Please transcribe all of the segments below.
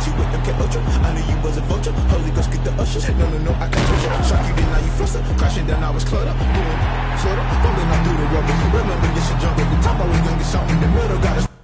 you with MK Ultra. I knew you was a vulture. Holy Ghost, get the ushers. No, no, no, I can't touch you. Shock you, then now you fluster. Crashing down, I was cluttered. Moving, slaughter, falling out through the rubber. Remember, this shit jump at the top. I was young and shot in the middle. Got a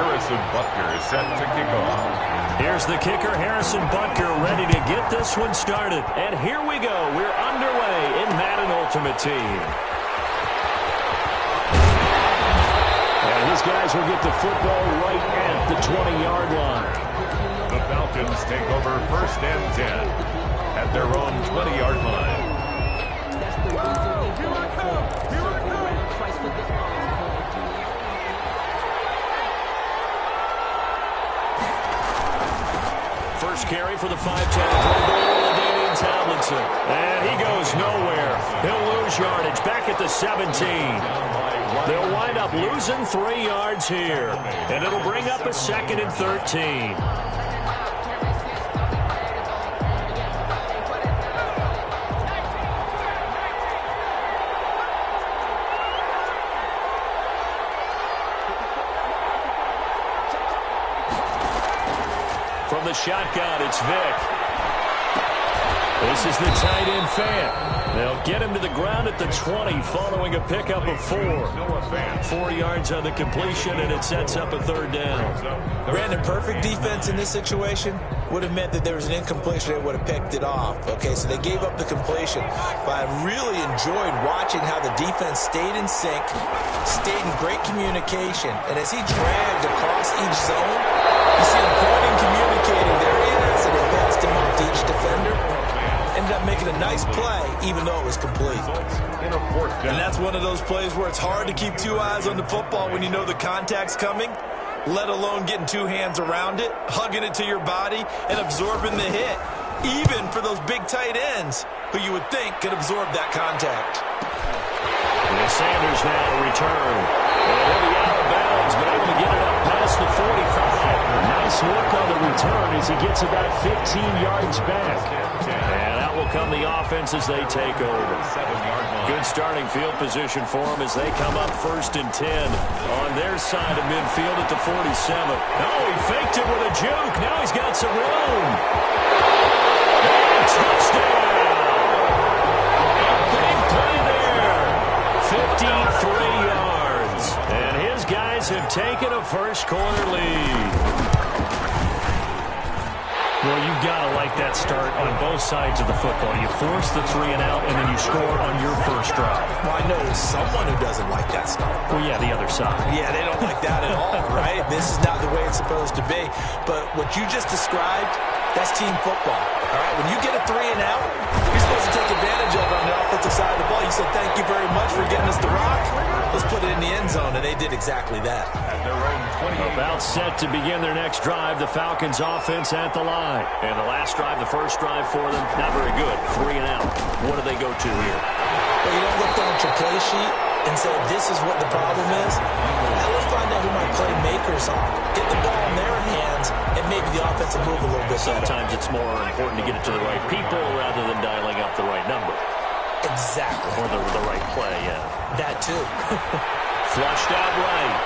Harrison Butker is set to kick off. Here's the kicker, Harrison Butker, ready to get this one started. And here we go. We're underway in Madden Ultimate Team. And these guys will get the football right at the 20-yard line. The Falcons take over 1st and 10 at their own 20-yard line. First carry for the 5-10 Tomlinson. And he goes nowhere. He'll lose yardage back at the 17. They'll wind up losing 3 yards here. And it'll bring up a 2nd and 13. From the shotgun, it's Vic. This is the tight end fan. They'll get him to the ground at the 20 following a pickup of 4. 4 yards on the completion, and it sets up a 3rd down. Brandon, perfect defense in this situation would have meant that there was an incompletion. They would have picked it off. Okay, so they gave up the completion. But I really enjoyed watching how the defense stayed in sync, stayed in great communication. And as he dragged across each zone, you see him pointing, communicating. There he is, and they passed him off to each defender. Ended up making a nice play, even though it was complete. And that's one of those plays where it's hard to keep 2 eyes on the football when you know the contact's coming, let alone getting 2 hands around it, hugging it to your body, and absorbing the hit, even for those big tight ends who you would think could absorb that contact. And Sanders now return. And he'll be out of bounds, but able to get it up past the 45. Nice look on the return as he gets about 15 yards back. And out will come the offense as they take over. Good starting field position for them as they come up 1st and 10 on their side of midfield at the 47. Oh, he faked it with a juke. Now he's got some room. And touchdown. Big play there. 53 yards. And his guys have taken a first-quarter lead. Well, you've got to like that start on both sides of the football. You force the 3 and out, and then you score on your first drive. Well, I know someone who doesn't like that start. Well, yeah, the other side. Yeah, they don't like that at all, right? This is not the way it's supposed to be. But what you just described, that's team football. All right, when you get a 3 and out, you're supposed to take advantage of it on the offensive side of the ball. You said, thank you very much for getting us the rock. Let's put it in the end zone, and they did exactly that. About set to begin their next drive, the Falcons offense at the line. And the last drive, the first drive for them, not very good. 3 and out. What do they go to here? Well, you don't look down at your play sheet and say, this is what the problem is. Now let's find out who my playmakers are. Get the ball in their hands, and maybe the offense will move a little bit better. Sometimes it's more important to get it to the right people rather than dialing up the right number. Exactly. Or the right play, yeah. That too. Flushed out right.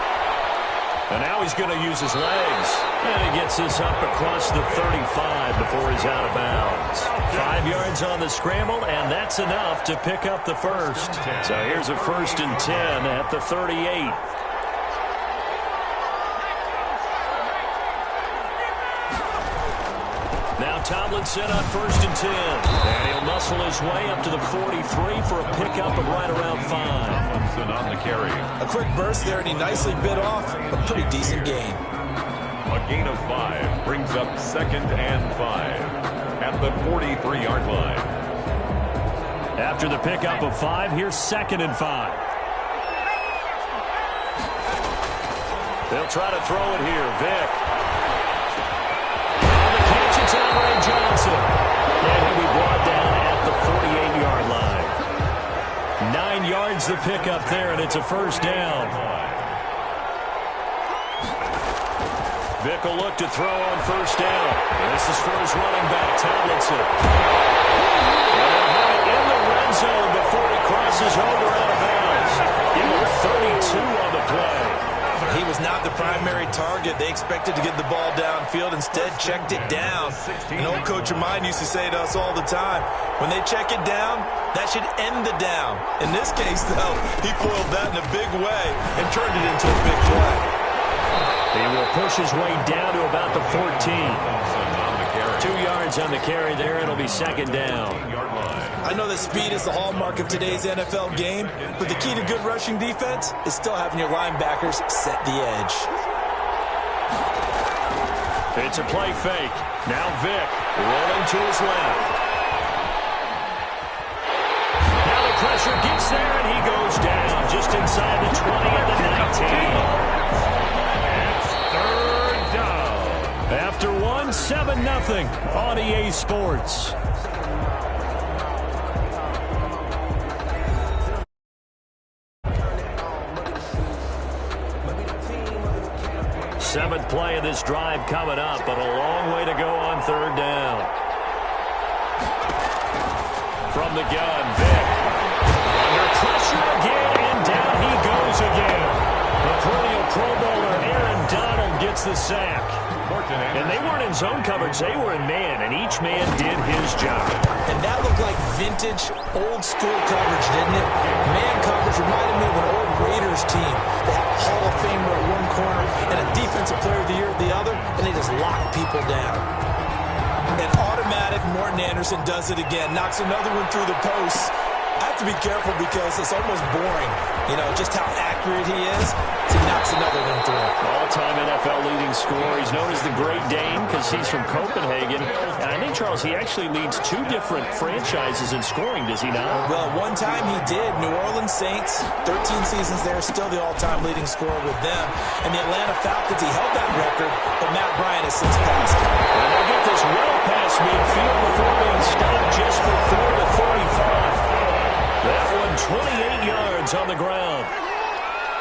And now he's going to use his legs. And he gets this up across the 35 before he's out of bounds. 5 yards on the scramble, and that's enough to pick up the first. So here's a 1st and 10 at the 38. Now Tomlinson on 1st and 10. And he'll muscle his way up to the 43 for a pickup of right around 5. Tomlinson on the carry. A quick burst there, and he nicely bit off a pretty decent gain. A gain of 5 brings up 2nd and 5 at the 43-yard line. After the pickup of 5, here's 2nd and 5. They'll try to throw it here. Vic. On the catch, it's Ray Johnson. And he'll be brought down at the 48-yard line. 9 yards the pickup there, and it's a 1st down. Vic will look to throw on 1st down. This is for his running back, Tomlinson. And in the red zone before he crosses over out of bounds. Give him 32 on the play. He was not the primary target. They expected to get the ball downfield. Instead, checked it down. An old coach of mine used to say to us all the time, when they check it down, that should end the down. In this case, though, he foiled that in a big way and turned it into a big play. He will push his way down to about the 14. 2 yards on the carry there. It'll be second down. I know that speed is the hallmark of today's NFL game, but the key to good rushing defense is still having your linebackers set the edge. It's a play fake. Now Vick rolling to his left. Now the pressure gets there, and he goes down just inside the 20 of the 19. It's third down. After 7-0 on EA Sports. Seventh play of this drive coming up, but a long way to go on third down. From the gun, Vick. Under pressure again, and down he goes again. The perennial Pro Bowler Aaron Donald gets the sack. And they weren't in zone coverage, they were in man, and each man did his job. And that looked like vintage, old-school coverage, didn't it? Man coverage reminded me of an old Raiders team. They had a Hall of Famer at one corner and a Defensive Player of the Year at the other, and they just locked people down. And automatic Morton Anderson does it again, knocks another one through the posts. I have to be careful because it's almost boring, just how accurate he is. So he knocks another one through. All-time NFL leading scorer. He's known as the Great Dane because he's from Copenhagen. And I think, Charles, he actually leads 2 different franchises in scoring, does he not? Well, one time he did. New Orleans Saints, 13 seasons there, still the all-time leading scorer with them. And the Atlanta Falcons, he held that record, but Matt Bryant has since passed him. And they'll get this well past midfield before being stopped just before the 35. That one 28 yards on the ground.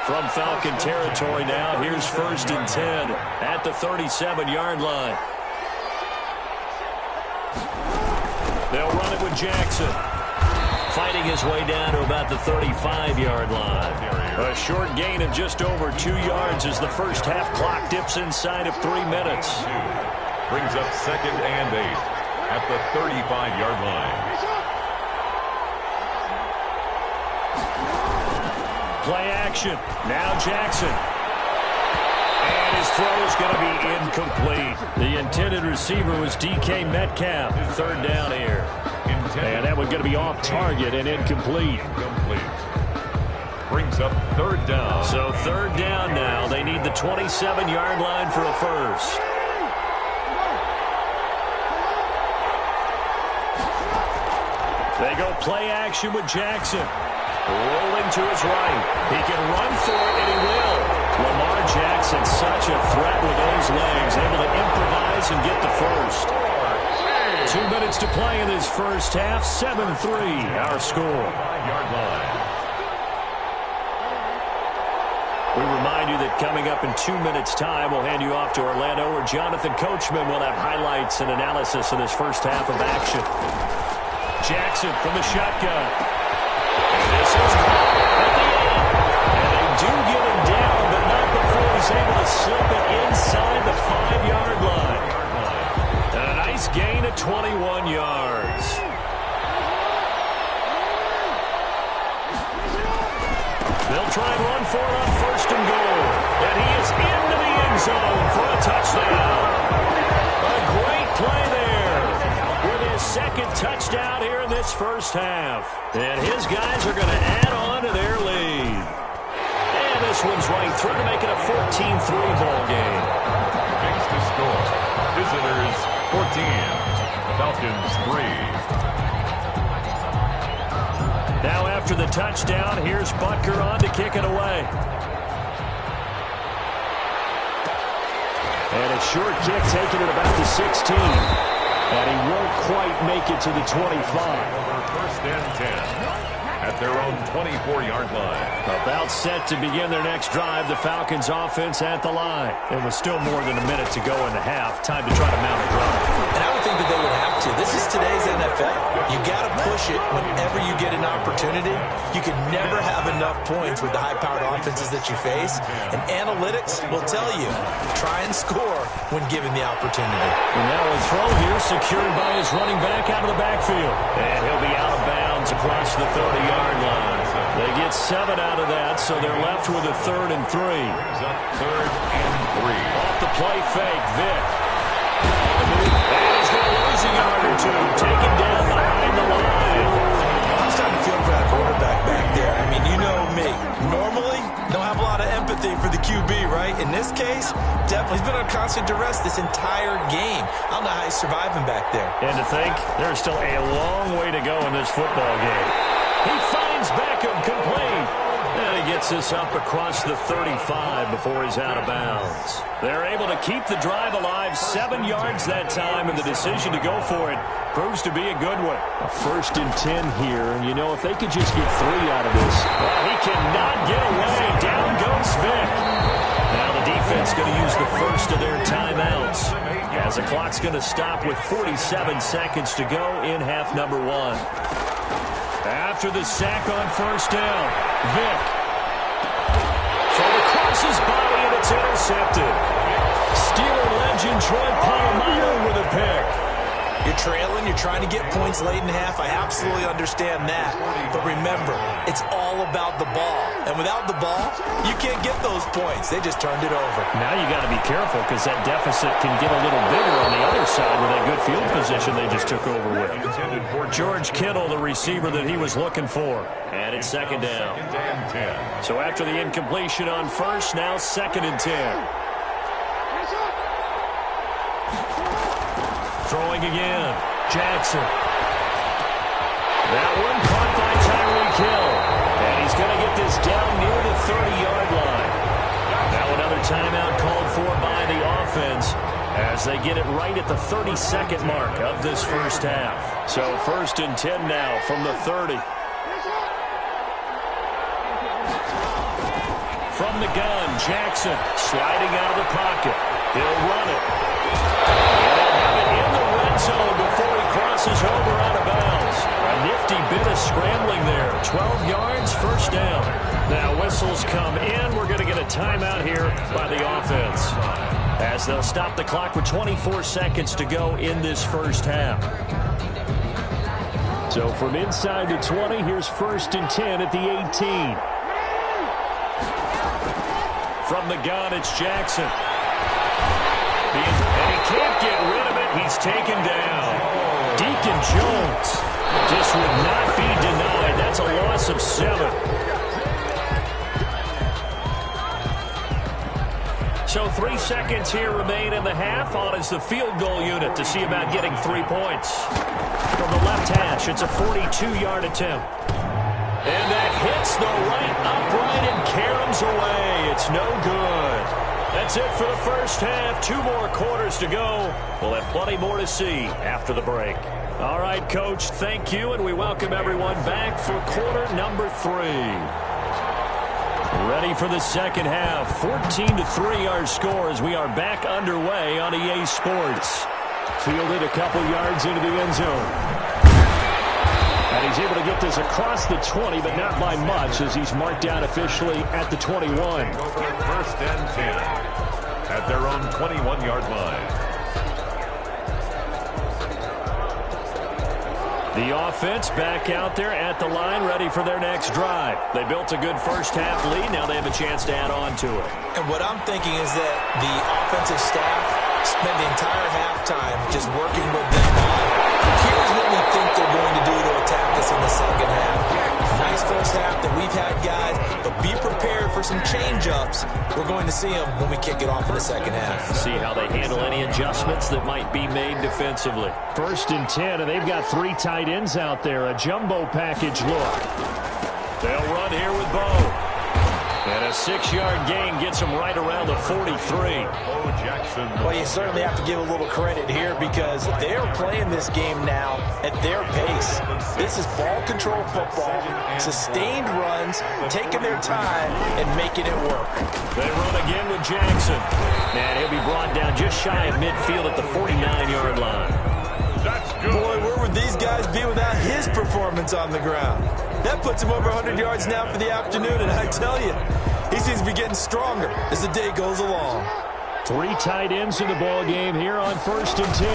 From Falcon territory now, here's 1st and 10 at the 37-yard line. They'll run it with Jackson. Fighting his way down to about the 35-yard line. A short gain of just over 2 yards as the first half clock dips inside of 3 minutes. Brings up 2nd and 8 at the 35-yard line. Play action. Now Jackson. And his throw is going to be incomplete. The intended receiver was DK Metcalf. 3rd down here. And that one's going to be off target and incomplete. Brings up 3rd down. So 3rd down now. They need the 27-yard line for a first. They go play action with Jackson. Rolling to his right. He can run for it, and he will. Lamar Jackson, such a threat with those legs. Able to improvise and get the first. 2 minutes to play in this first half. 7-3, our score. 5-yard line. We remind you that coming up in 2 minutes' time, we'll hand you off to Orlando, where Jonathan Coachman will have highlights and analysis of this first half of action. Jackson from the shotgun. This is caught at the end. And they do get him down, but not before he's able to slip it inside the 5-yard line. And a nice gain of 21 yards. They'll try and run for it on 1st and goal. And he is into the end zone for a touchdown. A great play there with his 2nd touchdown here in this first half. And his guys are going to add on to their lead. And this one's right through to make it a 14-3 ball game. Makes the score. Visitors 14, Falcons 3. Now after the touchdown, here's Butker on to kick it away. And a short kick taken at about the 16. And he won't quite make it to the 25. Over 1st and 10 at their own 24-yard line. About set to begin their next drive, the Falcons offense at the line. It was still more than a minute to go in the half. Time to try to mount a drive. And I would think that they would have to. This is today's NFL. You got to push it whenever you get an opportunity. You can never have enough points with the high-powered offenses that you face. And analytics will tell you, try and score when given the opportunity. And now a throw here secured by his running back out of the backfield. And he'll be out of bounds across the 30-yard line. They get 7 out of that, so they're left with a 3rd and 3. Brings up 3rd and 3. Off the play fake, Vic. And he's going to lose a yard or two. Taken down behind the line. I'm starting to feel for that quarterback back there. I mean, you know me. Normally, don't have a lot of empathy for the QB, right? In this case, definitely. He's been on constant duress this entire game. I don't know how he's surviving back there. And to think, there's still a long way to go in this football game. He finds Beckham complete. And he gets this up across the 35 before he's out of bounds. They're able to keep the drive alive, 7 yards that time, and the decision to go for it proves to be a good one. A 1st and 10 here, and you know, if they could just get 3 out of this. Well, he cannot get away. Down goes Vic. Now the defense going to use the first of their timeouts, as the clock's going to stop with 47 seconds to go in half number 1. After the sack on 1st down, Vic. From across his body, and it's intercepted. Steeler legend Troy Polamalu with a pick. You're trailing, you're trying to get points late in half. I absolutely understand that. But remember, it's all about the ball. And without the ball, you can't get those points. They just turned it over. Now you got to be careful because that deficit can get a little bigger on the other side with that good field position they just took over with. George Kittle, the receiver that he was looking for. And it's 2nd down. So after the incompletion on 1st, now 2nd and 10. Throwing again. Jackson. That one caught by Tyreek Hill. And he's going to get this down near the 30-yard line. Now another timeout called for by the offense as they get it right at the 32nd mark of this first half. So 1st and 10 now from the 30. From the gun, Jackson sliding out of the pocket. He'll run it. In the red zone before he crosses over out of bounds. A nifty bit of scrambling there. 12 yards, 1st down. Now whistles come in. We're going to get a timeout here by the offense, as they'll stop the clock with 24 seconds to go in this first half. So from inside the 20, here's 1st and 10 at the 18. From the gun, it's Jackson. And he can't get rid of it. He's taken down. Deacon Jones just would not be denied. That's a loss of 7. So 3 seconds here remain in the half. On is the field goal unit to see about getting 3 points. From the left hash, it's a 42-yard attempt. And that hits the right upright and caroms away. It's no good. That's it for the first half. 2 more quarters to go. We'll have plenty more to see after the break. All right, Coach, thank you, and we welcome everyone back for quarter number 3. Ready for the second half. 14-3 our score as we are back underway on EA Sports. Fielded a couple yards into the end zone. And he's able to get this across the 20, but not by much, as he's marked down officially at the 21. 1st and 10 at their own 21-yard line. The offense back out there at the line, ready for their next drive. They built a good first half lead. Now they have a chance to add on to it. And what I'm thinking is that the offensive staff spent the entire halftime just working with them on, here's what we think they're going to do to attack us in the second half. Nice first half that we've had, guys, but be prepared for some change-ups. We're going to see them when we kick it off in the second half. See how they handle any adjustments that might be made defensively. 1st and 10, and they've got 3 tight ends out there. A jumbo package look. They'll run here with Bo. And a 6-yard gain gets them right around the 43. Jackson. Well, you certainly have to give a little credit here because they're playing this game now at their pace. This is ball control football, sustained runs, taking their time and making it work. They run again with Jackson. And he'll be brought down just shy of midfield at the 49-yard line. That's good. Boy, where would these guys be without his performance on the ground? That puts him over 100 yards now for the afternoon, and I tell you, he seems to be getting stronger as the day goes along. 3 tight ends in the ball game here on 1st and 10.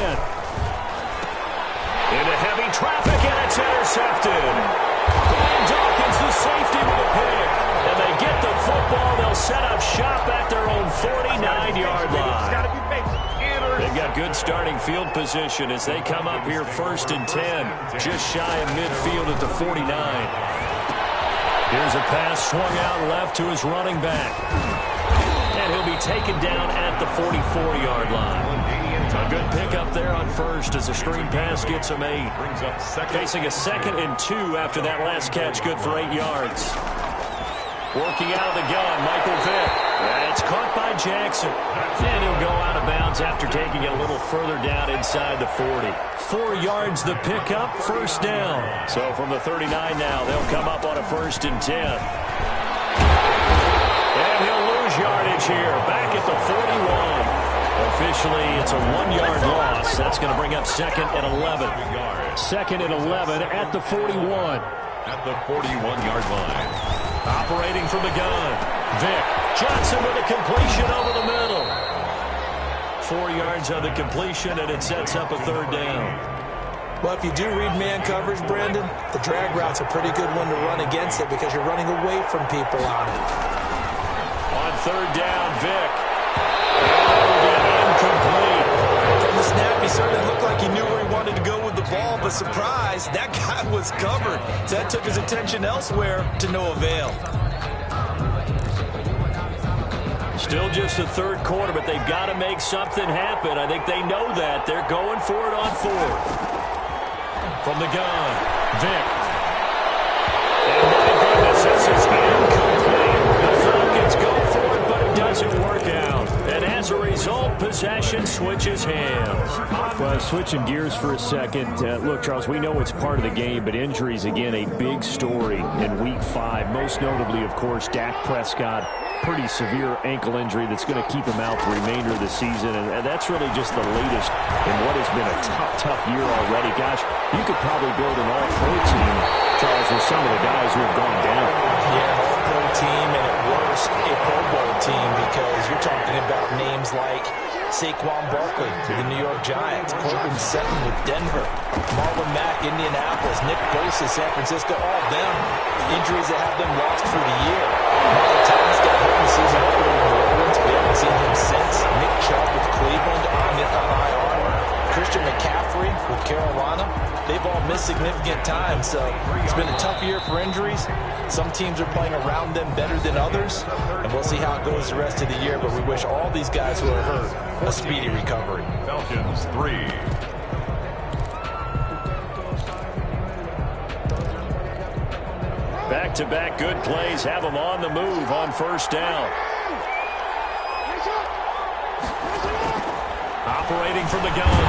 Into heavy traffic, and it's intercepted. Brian Dawkins, the safety with a pick. And they get the football. They'll set up shop at their own 49-yard line. They've got good starting field position as they come up here 1st and 10. Just shy of midfield at the 49. Here's a pass swung out left to his running back. And he'll be taken down at the 44-yard line. A good pickup there on first as a screen pass gets him 8. Facing a 2nd and 2 after that last catch, good for 8 yards. Working out of the gun, Michael Vick. It's caught by Jackson. And he'll go out of bounds after taking it a little further down inside the 40. 4 yards the pickup, 1st down. So from the 39 now, they'll come up on a 1st and 10. And he'll lose yardage here, back at the 41. Officially, it's a 1-yard loss. That's going to bring up 2nd and 11. 2nd and 11 at the 41. At the 41-yard line. Operating from the gun. Vick. Johnson with a completion over the middle. 4 yards on the completion, and it sets up a 3rd down. Well, if you do read man coverage, Brandon, the drag route's a pretty good one to run against it because you're running away from people on it. On 3rd down, Vick. Incomplete. From the snap, he certainly looked like he knew where he wanted to go with the ball, but surprise, that guy was covered. So that took his attention elsewhere to no avail. Still just the 3rd quarter, but they've got to make something happen. I think they know that. They're going for it on 4th. From the gun, Vick. And my goodness, this is incomplete. The Falcons go for it, but it doesn't work out. And as a result, possession switches hands. Well, switching gears for a second. Look, Charles, we know it's part of the game, but injuries, again, a big story in Week 5. Most notably, of course, Dak Prescott. Pretty severe ankle injury that's going to keep him out the remainder of the season. And that's really just the latest in what has been a tough year already. Gosh, you could probably build an all-pro team, Charles, with some of the guys who have gone down. Yeah, an all-pro team, and at worst, a Pro Bowl team, because you're talking about names like Saquon Barkley with the New York Giants, Corbin Sutton with Denver, Marlon Mack, Indianapolis, Nick Bosa, San Francisco, all them injuries that have them lost for the year. Michael Thomas got hurt in the season opener with New Orleans. We haven't seen him since. Nick Chubb with Cleveland on IR. Christian McCaffrey with Carolina. They've all missed significant time, so it's been a tough year for injuries. Some teams are playing around them better than others, and we'll see how it goes the rest of the year, but we wish all these guys who are hurt a speedy recovery. Falcons 3. Back-to-back good plays have them on the move on 1st down. Operating from the gun,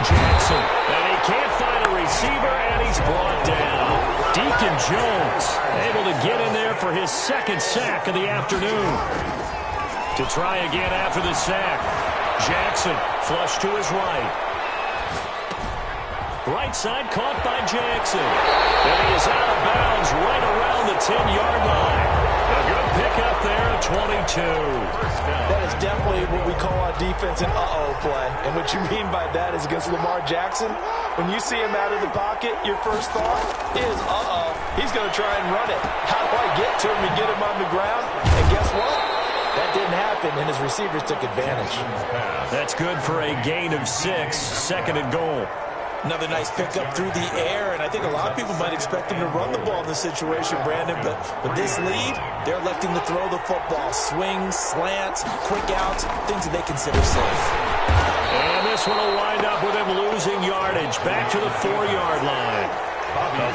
Jackson. And he can't find a receiver, and he's brought down. Deacon Jones able to get in there for his 2nd sack of the afternoon. To try again after the sack. Jackson flush to his right. Right side caught by Jackson. And he is out of bounds right around the 10-yard line. A good pickup there at 22. That is definitely what we call on defense an uh-oh play. And what you mean by that is against Lamar Jackson, when you see him out of the pocket, your first thought is, uh-oh, he's going to try and run it. How do I get to him and get him on the ground? And guess what? That didn't happen, and his receivers took advantage. That's good for a gain of 6, 2nd and goal. Another nice pickup through the air, and I think a lot of people might expect him to run the ball in this situation, Brandon, but with this lead, they're electing to throw the football. Swings, slants, quick outs, things that they consider safe. And this one will wind up with him losing yardage back to the 4-yard line.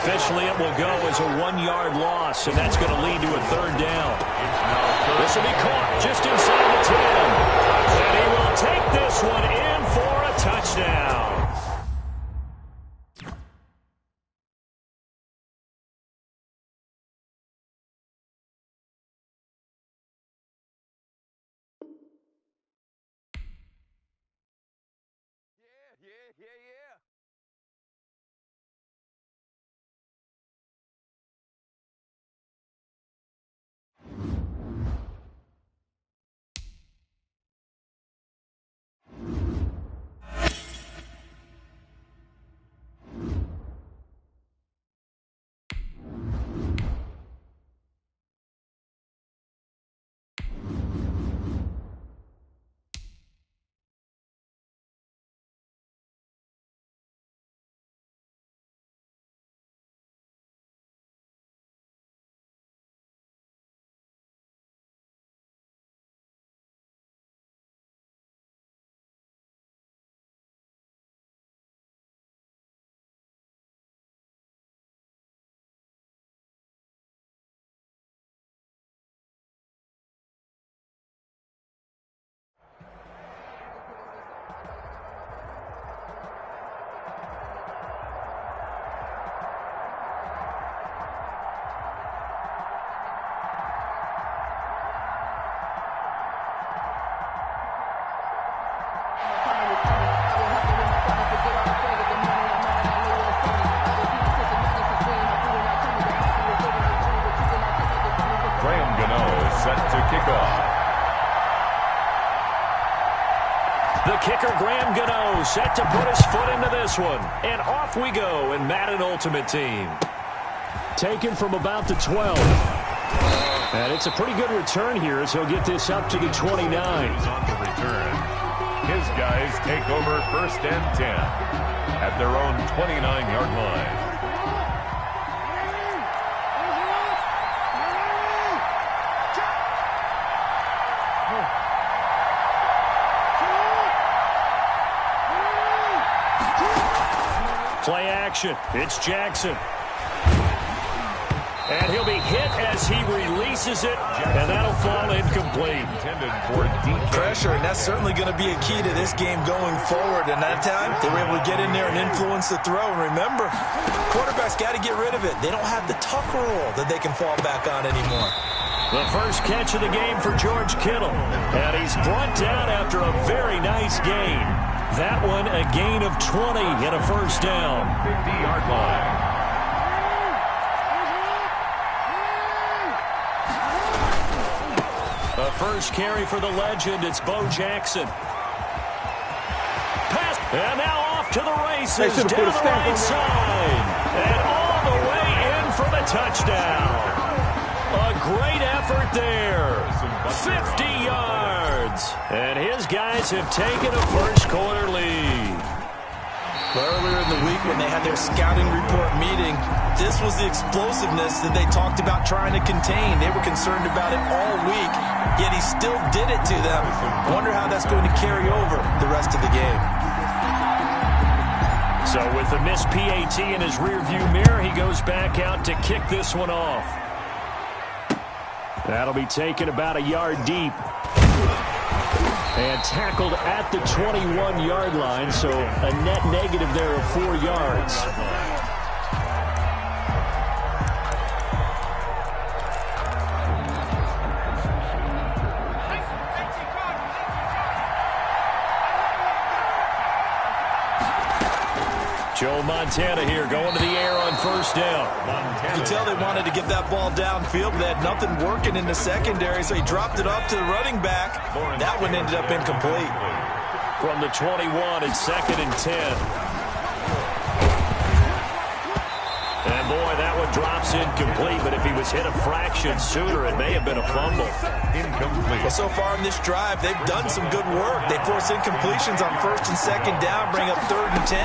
Officially, it will go as a 1-yard loss, and that's going to lead to a 3rd down. This will be caught just inside the 10. And he will take this one in for a touchdown. kickoff. The kicker, Graham Gano, set to put his foot into this one. And off we go in Madden Ultimate Team. Taken from about the 12. And it's a pretty good return here as he'll get this up to the 29. On the return. His guys take over 1st and 10 at their own 29-yard line. Play action. It's Jackson. And he'll be hit as he releases it, and that'll fall incomplete. Intended for deep Pressure, and that's certainly going to be a key to this game going forward. And that time, they were able to get in there and influence the throw. And remember, quarterbacks got to get rid of it. They don't have the tuck rule that they can fall back on anymore. The first catch of the game for George Kittle. And he's brought down after a very nice gain. That one a gain of 20 and a first down. 50-yard line. The first carry for the legend, it's Bo Jackson. Pass, and now off to the races, down the right side. And all the way in for the touchdown. A great effort there. 50 yards. And his guys have taken a first-quarter lead. Earlier in the week when they had their scouting report meeting, this was the explosiveness that they talked about trying to contain. They were concerned about it all week, yet he still did it to them. Wonder how that's going to carry over the rest of the game. So with the missed PAT in his rearview mirror, he goes back out to kick this one off. That'll be taken about a yard deep. And tackled at the 21-yard line, so a net negative there of 4 yards. Joe Montana here going to the air on first down. You can tell they wanted to get that ball downfield, but they had nothing working in the secondary, so he dropped it off to the running back. That one ended up incomplete. From the 21, it's 2nd and 10. And boy, that one drops incomplete, but if he was hit a fraction sooner, it may have been a fumble. Incomplete. Well, so far in this drive, they've done some good work. They force incompletions on 1st and 2nd down, bring up 3rd and 10.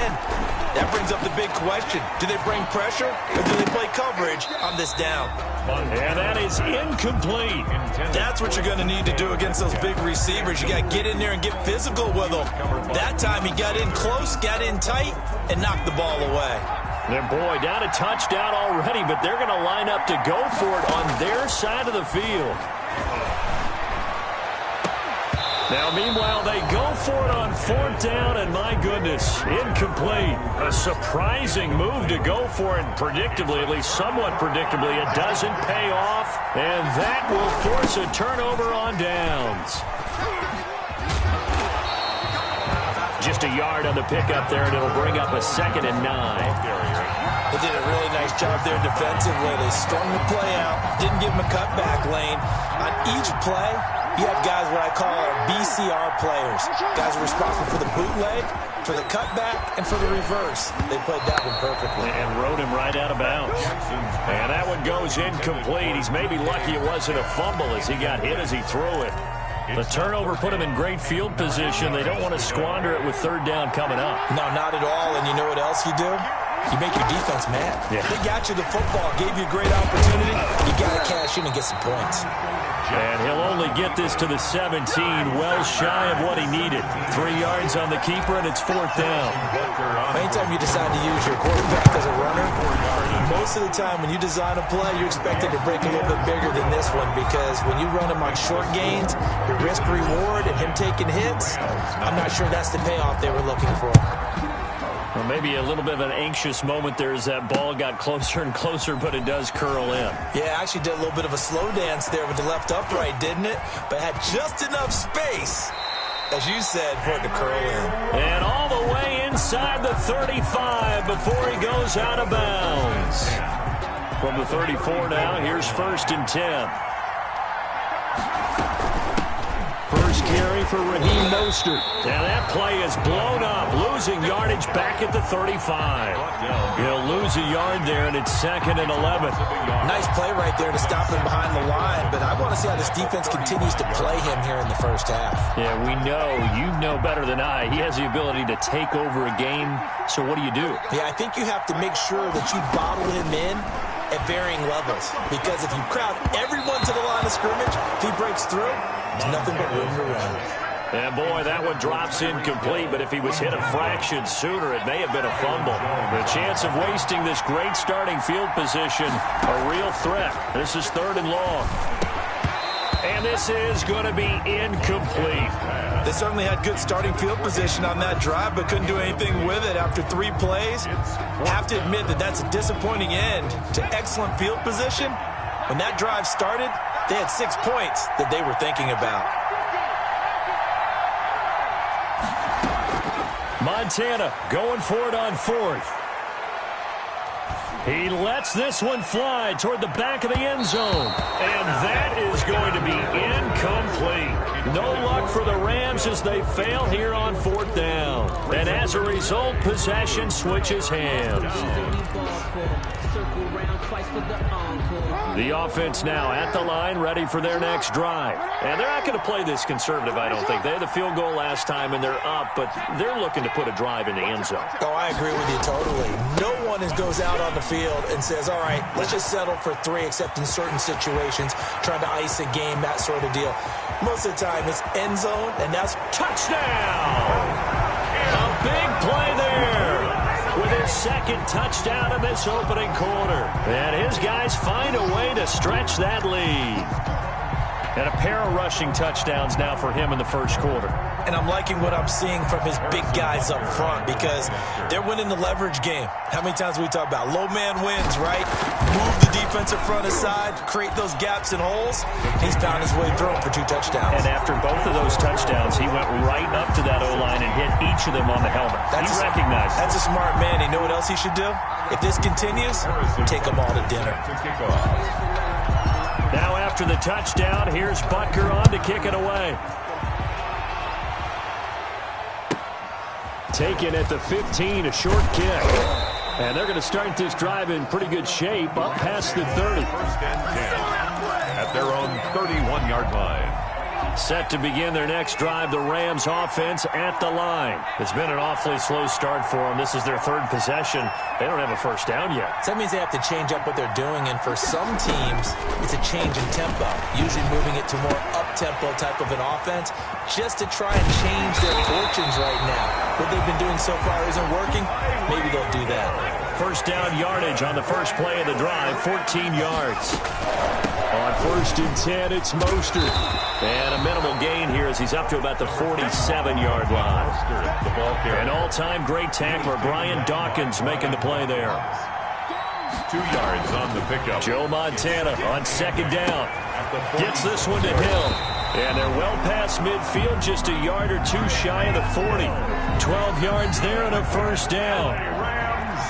That brings up the big question. Do they bring pressure or do they play coverage on this down? And that is incomplete. That's what you're going to need to do against those big receivers. You got to get in there and get physical with them. That time he got in close, got in tight, and knocked the ball away. And boy, down a touchdown already, but they're going to line up to go for it on their side of the field. Now, meanwhile, they go for it on 4th down, and my goodness, incomplete. A surprising move to go for it, predictably, at least somewhat predictably. It doesn't pay off, and that will force a turnover on downs. Just a yard on the pickup there, and it'll bring up a 2nd and 9. They did a really nice job there defensively. They strung the play out, didn't give him a cutback lane. On each play, you have guys what I call our BCR players. Guys are responsible for the bootleg, for the cutback, and for the reverse. They played that one perfectly. And rode him right out of bounds. And that one goes incomplete. He's maybe lucky it wasn't a fumble as he got hit as he threw it. The turnover put him in great field position. They don't want to squander it with 3rd down coming up. No, not at all. And you know what else you do? You make your defense mad. Yeah. They got you the football, gave you a great opportunity. You got to cash in and get some points. And he'll only get this to the 17, well shy of what he needed. 3 yards on the keeper, and it's 4th down. Anytime you decide to use your quarterback as a runner, most of the time when you design a play, you're expected to break a little bit bigger than this one, because when you run him on short gains, your risk-reward and him taking hits, I'm not sure that's the payoff they were looking for. Well, maybe a little bit of an anxious moment there as that ball got closer and closer, but it does curl in. Yeah, actually did a little bit of a slow dance there with the left upright, didn't it? But had just enough space, as you said, for it to curl in. And all the way inside the 35 before he goes out of bounds. From the 34 now, here's 1st and 10. carry for Raheem Mostert. Now that play is blown up, losing yardage back at the 35. He'll lose a yard there, and it's 2nd and 11. Nice play right there to stop him behind the line, but I want to see how this defense continues to play him here in the first half. Yeah, we know, you know better than I, he has the ability to take over a game, so what do you do? Yeah, I think you have to make sure that you bottle him in at varying levels, because if you crowd everyone to the line of scrimmage, if he breaks through, there's nothing but room to run. And boy, that one drops incomplete, but if he was hit a fraction sooner, it may have been a fumble. The chance of wasting this great starting field position, a real threat. This is 3rd and long. And this is going to be incomplete. They certainly had good starting field position on that drive, but couldn't do anything with it after 3 plays. Have to admit that that's a disappointing end to excellent field position. When that drive started, they had 6 points that they were thinking about. Montana going for it on 4th. He lets this one fly toward the back of the end zone. And that is going to be incomplete. No luck for the Rams as they fail here on 4th down. And as a result, possession switches hands. The offense now at the line, ready for their next drive. And they're not going to play this conservative, I don't think. They had the field goal last time, and they're up, but they're looking to put a drive in the end zone. Oh, I agree with you totally. No one goes out on the field and says, all right, let's just settle for 3, except in certain situations, trying to ice a game, that sort of deal. Most of the time, it's end zone, and that's touchdown. A big play there with his 2nd touchdown in this opening quarter. And his guys find a way to stretch that lead. And a pair of rushing touchdowns now for him in the first quarter. And I'm liking what I'm seeing from his big guys up front, because they're winning the leverage game. How many times we talk about low man wins, right? Move the defensive front aside, create those gaps and holes. He's found his way through for 2 touchdowns. And after both of those touchdowns, he went right up to that O-line and hit each of them on the helmet. He recognized it. That's a smart man. You know what else he should do? If this continues, take them all to dinner. Now after the touchdown, here's Butker on to kick it away. Taken at the 15, a short kick. And they're going to start this drive in pretty good shape, up past the 30. 1st and 10 at their own 31-yard line. Set to begin their next drive, the Rams offense at the line. It's been an awfully slow start for them. This is their 3rd possession. They don't have a first down yet. So that means they have to change up what they're doing, and for some teams, it's a change in tempo, usually moving it to more up-tempo type of an offense, just to try and change their fortunes right now. What they've been doing so far isn't working. Maybe they'll do that. First down yardage on the first play of the drive, 14 yards. On 1st and 10, it's Mostert. And a minimal gain here as he's up to about the 47-yard line. An all-time great tackler, Brian Dawkins, making the play there. 2 yards on the pickup. Joe Montana on 2nd down. Gets this one to Hill. And they're well past midfield, just a yard or 2 shy of the 40. 12 yards there and a first down.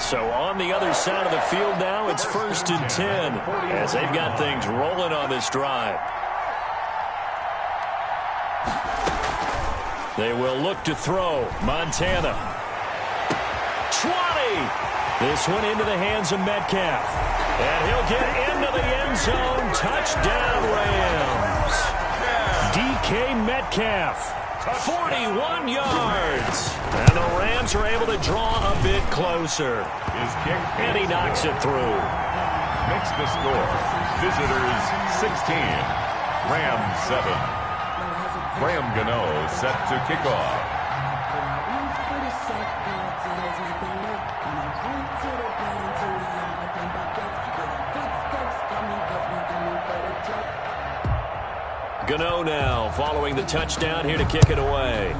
So on the other side of the field now, it's 1st and 10 as they've got things rolling on this drive. They will look to throw. Montana. 20. This one into the hands of Metcalf. And he'll get into the end zone. Touchdown, Rams. DK Metcalf. 41 yards. And the Rams are able to draw a bit closer. His kick. And he knocks it through. Makes the score. Visitors 16. Rams 7. Graham Gano set to kick off. Gano now following the touchdown here to kick it away.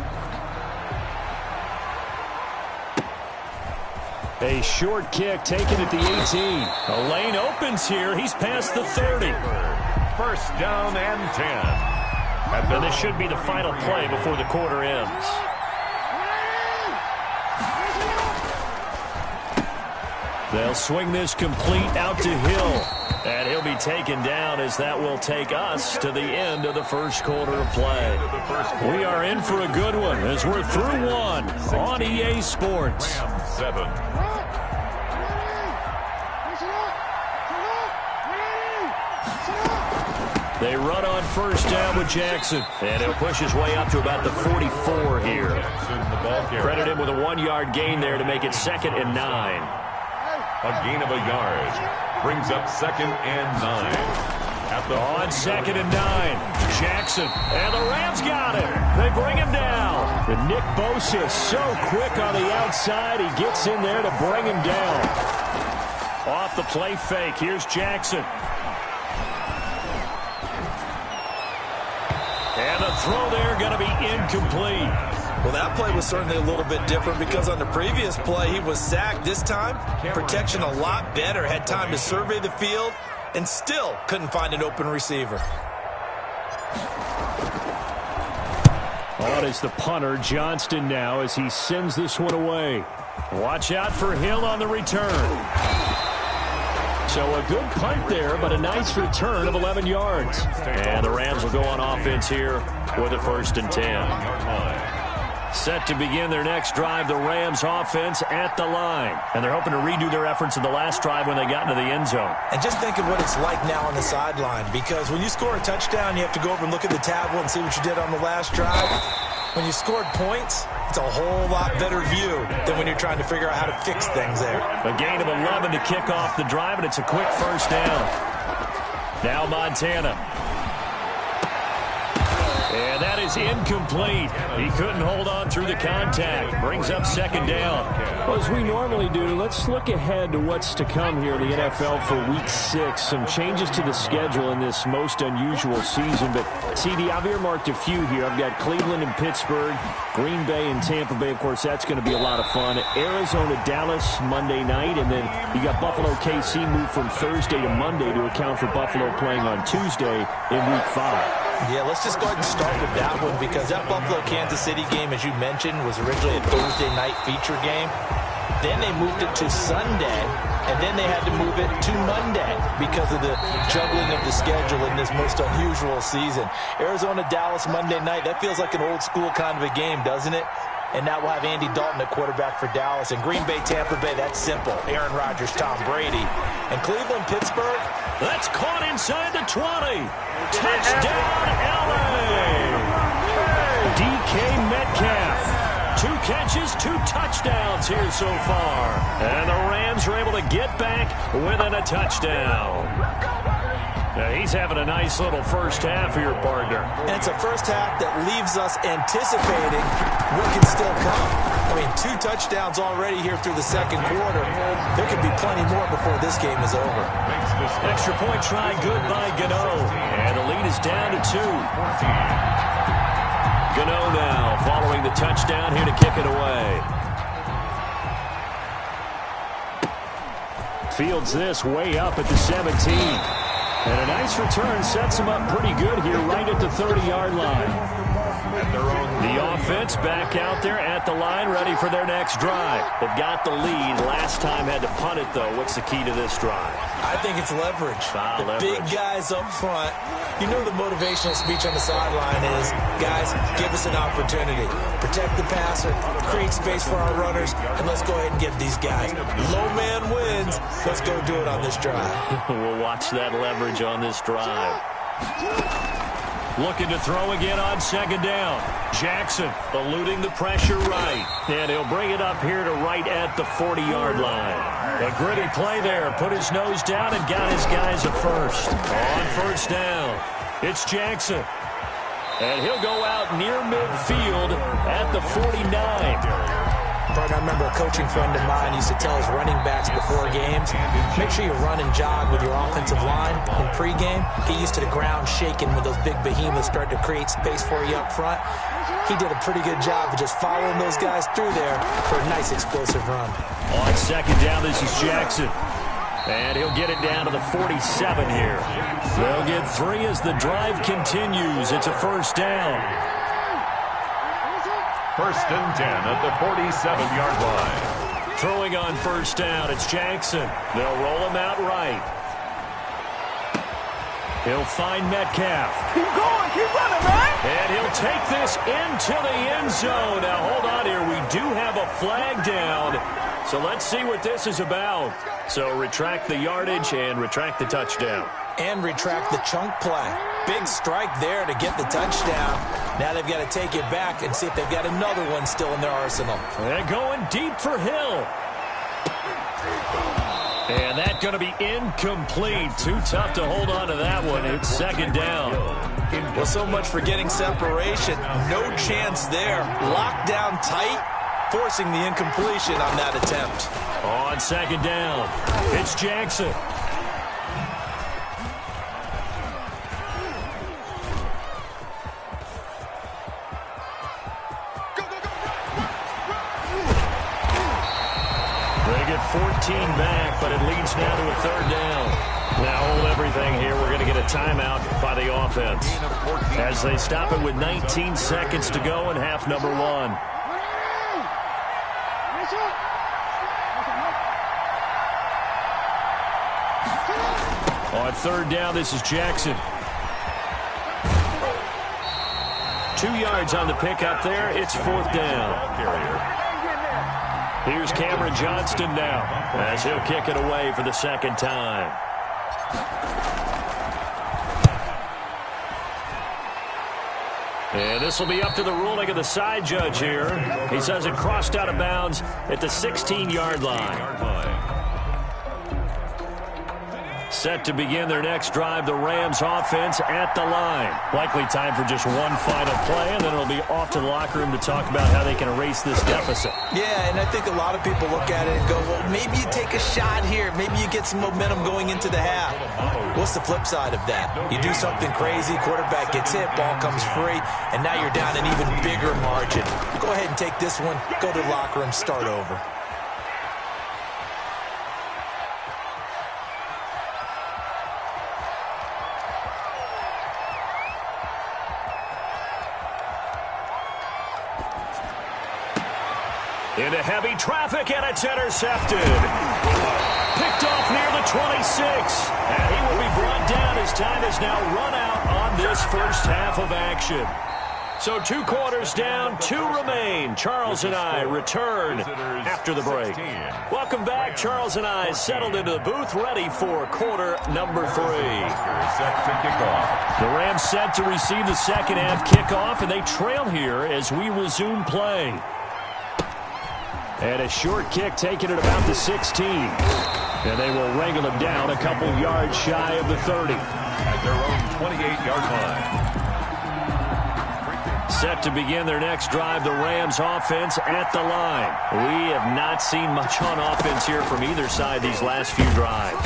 A short kick taken at the 18. A lane opens here. He's past the 30. 1st down and 10. And this should be the final play before the quarter ends. They'll swing this complete out to Hill. And he'll be taken down as that will take us to the end of the first quarter of play. We are in for a good one as we're through one on EA Sports. Rams 7. They run on first down with Jackson, and he'll push his way up to about the 44 here. Credit him with a 1-yard gain there to make it 2nd and 9. A gain of a yard brings up 2nd and 9. On 2nd and 9, Jackson, and the Rams got him. They bring him down. And Nick Bosa so quick on the outside, he gets in there to bring him down. Off the play fake, here's Jackson. And the throw there going to be incomplete. Well, that play was certainly a little bit different because on the previous play, he was sacked. This time, protection a lot better. Had time to survey the field and still couldn't find an open receiver. On is the punter, Johnston now, as he sends this one away. Watch out for Hill on the return. So a good punt there, but a nice return of 11 yards. And the Rams will go on offense here with a 1st and 10. Set to begin their next drive, the Rams offense at the line. And they're hoping to redo their efforts in the last drive when they got into the end zone. And just think of what it's like now on the sideline, because when you score a touchdown, you have to go over and look at the tablet and see what you did on the last drive. When you scored points, it's a whole lot better view than when you're trying to figure out how to fix things there. A gain of 11 to kick off the drive, and it's a quick 1st down. Now Montana. And that is incomplete. He couldn't hold on through the contact. Brings up 2nd down. Well, as we normally do, let's look ahead to what's to come here in the NFL for Week 6. Some changes to the schedule in this most unusual season. But, CD, I've earmarked a few here. I've got Cleveland and Pittsburgh, Green Bay and Tampa Bay. Of course, that's going to be a lot of fun. Arizona, Dallas, Monday night. And then you got Buffalo, KC moved from Thursday to Monday to account for Buffalo playing on Tuesday in Week 5. Yeah, let's just go ahead and start with that one because that Buffalo-Kansas City game, as you mentioned, was originally a Thursday night feature game. Then they moved it to Sunday, and then they had to move it to Monday because of the juggling of the schedule in this most unusual season. Arizona-Dallas Monday night, that feels like an old-school kind of a game, doesn't it? And now we'll have Andy Dalton at quarterback for Dallas. And Green Bay, Tampa Bay, that's simple. Aaron Rodgers, Tom Brady. And Cleveland, Pittsburgh. That's caught inside the 20. Touchdown, L.A. DK Metcalf. 2 catches, 2 touchdowns here so far. And the Rams are able to get back within a touchdown. Now he's having a nice little first half here, partner. And it's a first half that leaves us anticipating what can still come. I mean, 2 touchdowns already here through the second quarter. There could be plenty more before this game is over. Extra point try good by Gano. And the lead is down to 2. Gano now following the touchdown here to kick it away. Fields this way up at the 17. And a nice return sets him up pretty good here right at the 30-yard line. The offense back out there at the line, ready for their next drive. They've got the lead. Last time had to punt it, though. What's the key to this drive? I think it's leverage. Big guys up front. You know the motivational speech on the sideline is, guys, give us an opportunity. Protect the passer, create space for our runners, and let's go ahead and get these guys. Low man wins. Let's go do it on this drive. We'll watch that leverage on this drive. Looking to throw again on 2nd down. Jackson eluding the pressure right. And he'll bring it up here to right at the 40-yard line. A gritty play there. Put his nose down and got his guys a first. On 1st down, it's Jackson. And he'll go out near midfield at the 49. I remember a coaching friend of mine used to tell his running backs before games, make sure you run and jog with your offensive line in pregame. Get used to the ground shaking when those big behemoths start to create space for you up front. He did a pretty good job of just following those guys through there for a nice explosive run. On 2nd down, this is Jackson. And he'll get it down to the 47 here. They'll get 3 as the drive continues. It's a 1st down. 1st and 10 at the 47-yard line. Throwing on 1st down, it's Jackson. They'll roll him out right. He'll find Metcalf. Keep going, keep running, man. And he'll take this into the end zone. Now, hold on here. We do have a flag down. So let's see what this is about. So retract the yardage and retract the touchdown. And retract the chunk play. Big strike there to get the touchdown. Now they've got to take it back and see if they've got another one still in their arsenal. They're going deep for Hill. And that's going to be incomplete. Too tough to hold on to that one. It's second down. Well, so much for getting separation. No chance there. Locked down tight, forcing the incompletion on that attempt. On second down, it's Jackson. They get 14 back, but it leads now to a third down. Now hold everything here. We're going to get a timeout by the offense as they stop it with 19 seconds to go in half number one. On third down, this is Jackson. 2 yards on the pickup there. It's fourth down. Here's Cameron Johnston now as he'll kick it away for the second time. And this will be up to the ruling of the side judge here. He says it crossed out of bounds at the 16-yard line. Set to begin their next drive, the Rams offense at the line. Likely time for just one final play, and then it'll be off to the locker room to talk about how they can erase this deficit. Yeah, and I think a lot of people look at it and go, well, maybe you take a shot here. Maybe you get some momentum going into the half. What's the flip side of that? You do something crazy, quarterback gets hit, ball comes free, and now you're down an even bigger margin. Go ahead and take this one, go to the locker room, start over. Into heavy traffic, and it's intercepted. Picked off near the 26. And he will be brought down as time is now run out on this first half of action. So 2 quarters down, 2 remain. Charles and I return after the break. Welcome back. Charles and I settled into the booth, ready for quarter number 3. The Rams set to receive the second half kickoff, and they trail here as we resume play. And a short kick taken at about the 16. And they will wrangle him down a couple yards shy of the 30. At their own 28-yard line. Set to begin their next drive, the Rams offense at the line. We have not seen much on offense here from either side these last few drives.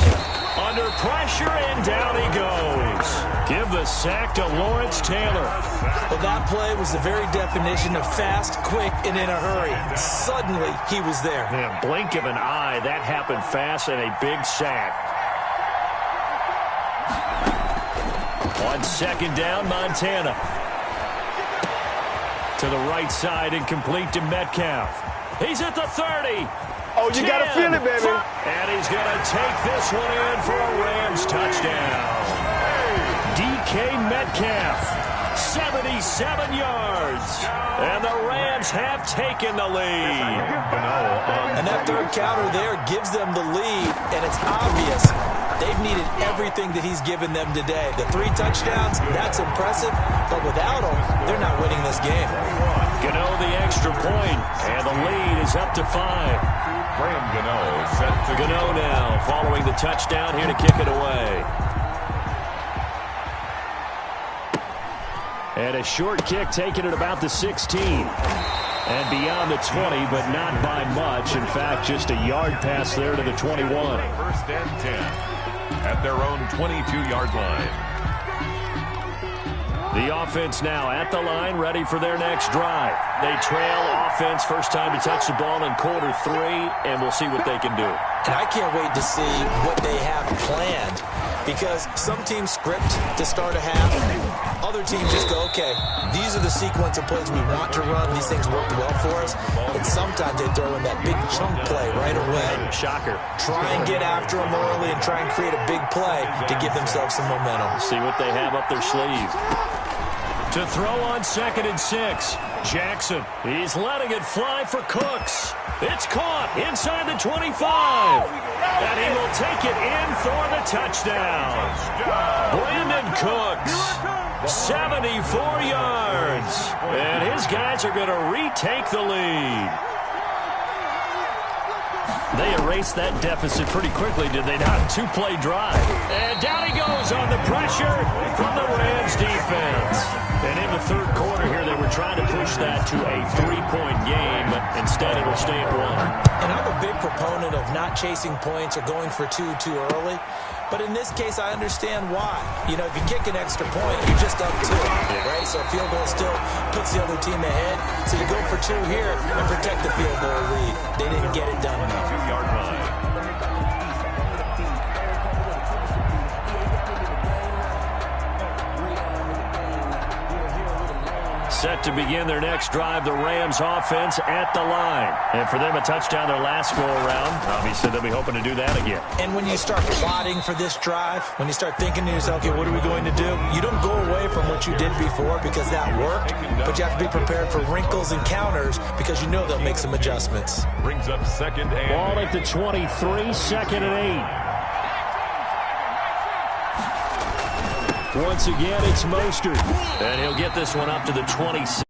Under pressure, and down he goes. Give the sack to Lawrence Taylor. Well, that play was the very definition of fast, quick, and in a hurry. Suddenly, he was there. Man, blink of an eye, that happened fast, and a big sack. On second down, Montana. To the right side and complete to Metcalf. He's at the 30. Oh, you got to feel it, baby. And he's going to take this one in for a Rams touchdown. DK Metcalf, 77 yards. And the Rams have taken the lead. And that third counter there gives them the lead, and it's obvious they've needed everything that he's given them today. The 3 touchdowns, that's impressive, but without him, they're not winning this game. Gano the extra point, and the lead is up to 5. Graham Gano set to Gano now following the touchdown here to kick it away. And a short kick taken at about the 16. And beyond the 20, but not by much. In fact, just a yard pass there to the 21. first and 10 at their own 22-yard line. The offense now at the line, ready for their next drive. They trail offense, first time to touch the ball in quarter 3, and we'll see what they can do. And I can't wait to see what they have planned. because some teams script to start a half. Other teams just go, okay, these are the sequence of plays we want to run. These things worked well for us. And sometimes they throw in that big chunk play right away. Shocker. Try and get after them early and try and create a big play to give themselves some momentum. See what they have up their sleeve. To throw on 2nd and 6. Jackson, he's letting it fly for Cooks. It's caught inside the 25. And he will take it in for the touchdown. Brandon Cooks, 74 yards. And his guys are going to retake the lead. They erased that deficit pretty quickly, did they not? 2-play drive. And down he goes on the pressure from the Rams defense. And in the third quarter here, they were trying to push that to a 3-point game. Instead, it'll stay at 1. And I'm a big proponent of not chasing points or going for two too early. But in this case, I understand why. You know, if you kick an extra point, you're just up 2, right? So a field goal still puts the other team ahead. So you go for 2 here and protect the field goal lead. They didn't get it done now. 2-yard line. Set to begin their next drive, the Rams offense at the line. And for them, a touchdown their last go-around. Obviously, they'll be hoping to do that again. And when you start plotting for this drive, when you start thinking to yourself, okay, what are we going to do? You don't go away from what you did before because that worked, but you have to be prepared for wrinkles and counters because you know they'll make some adjustments. Brings up 2nd and Ball at the 23, 2nd and 8. Once again, it's Mostert. And he'll get this one up to the 26.